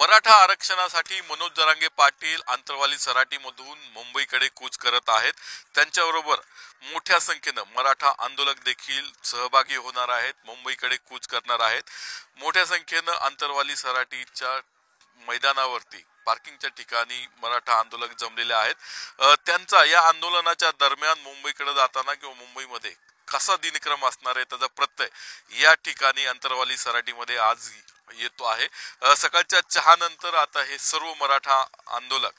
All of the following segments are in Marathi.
मराठा आरक्षणासाठी मनोज जरांगे पाटील आंतरवाली सराटीमधून मुंबईकडे कूच करत आहेत। त्यांच्याबरोबर मोठ्या संख्येने मराठा आंदोलक देखील सहभागी होणार आहेत, मुंबईकडे कूच करणार आहेत। मोठ्या संख्येने आंतरवाली सराटीच्या मैदानावरती पार्किंगच्या ठिकाणी मराठा आंदोलक जमलेले आहेत। त्यांचा या आंदोलनाच्या दरम्यान मुंबईकडे जाताना किंवा मुंबईमध्ये कसा दिनक्रम असणार आहे त्याचा प्रत्यय या ठिकाणी आंतरवाली सराटीमध्ये आज येतो आहे। सकाळच्या चहानंतर आता हे सर्व मराठा आंदोलक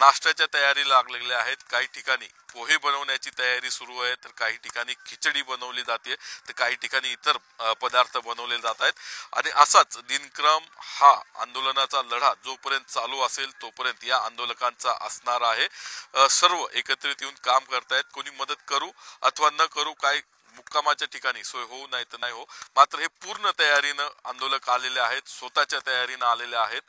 नाश्त्याच्या तयारीला लागलेले आहेत। काही ठिकाणी पोहे बनवण्याची तयारी सुरू आहे, तर काही ठिकाणी खिचडी बनवली जाते, तर काही ठिकाणी इतर पदार्थ बनवले जात आहेत। आणि असाच दिनक्रम हा आंदोलनाचा लढा जोपर्यंत चालू असेल तोपर्यंत या आंदोलकांचा असणार आहे। सर्व एकत्रित येऊन काम करतायत, कोणी मदत करू अथवा न करू, काय मुक्कामाच्या ठिकाणी सोय होऊ नाही तर नाही हो, मात्र हे पूर्ण तयारीनं आंदोलक आलेले आहेत, स्वतःच्या तयारीनं आलेले आहेत।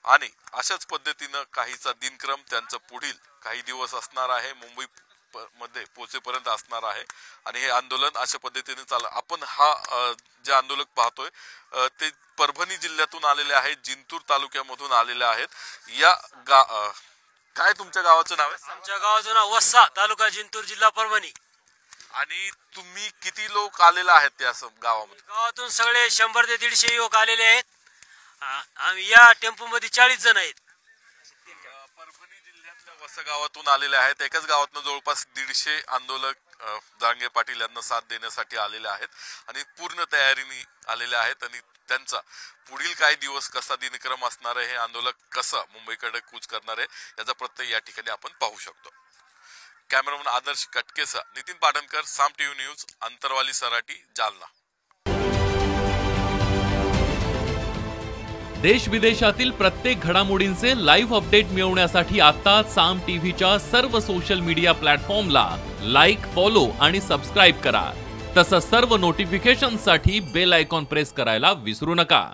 आणि अशाच पद्धतीनं काहीचा दिनक्रम त्यांचा पुढील काही दिवस असणार आहे, मुंबई मध्ये पोहोचेपर्यंत असणार आहे। आणि हे आंदोलन अशा पद्धतीने चाललं। आपण हा जे आंदोलक पाहतोय ते परभणी जिल्ह्यातून आलेले आहेत, जिंतूर तालुक्यामधून आलेले आहेत। या काय तुमच्या गावाचं नाव आहे? आमच्या गावाचं नाव वस्सा, तालुका जिंतूर, जिल्हा परभणी। आणि तुम्ही किती लोक आलेले आहेत त्या गावामध्ये? गावातून सगळे 100 ते 150 युवक आलेले आहेत। आम्ही या टेम्पो मध्ये 40 जण आहेत। परभणी जिल्ह्यातल्या वसा गावातून आलेले आहेत। एकाच गावातून जवळपास 150 आंदोलक जरांगे पाटील यांना साथ देण्यासाठी आलेले आहेत आणि पूर्ण तयारीने आलेले आहेत। आणि त्यांचा पुढील काही दिवस कसा दिनक्रम असणार आहे, हे आंदोलक कसं मुंबईकडे कूच करणार आहे याचा प्रत्यय या ठिकाणी आपण पाहू शकतो। कॅमेरामन आदर्श कटकेसा, नितीन पाटणकर, साम टीव्ही न्यूज, आंतरवाली सराटी, जालना। देश विदेशातील प्रत्येक घडामोडींचे लाईव्ह अपडेट मिळवण्यासाठी आता साम टीव्हीच्या सर्व सोशल मीडिया प्लॅटफॉर्मला लाईक, फॉलो आणि सबस्क्राईब करा। तसंच सर्व नोटिफिकेशनसाठी बेल आयकॉन प्रेस करायला विसरू नका।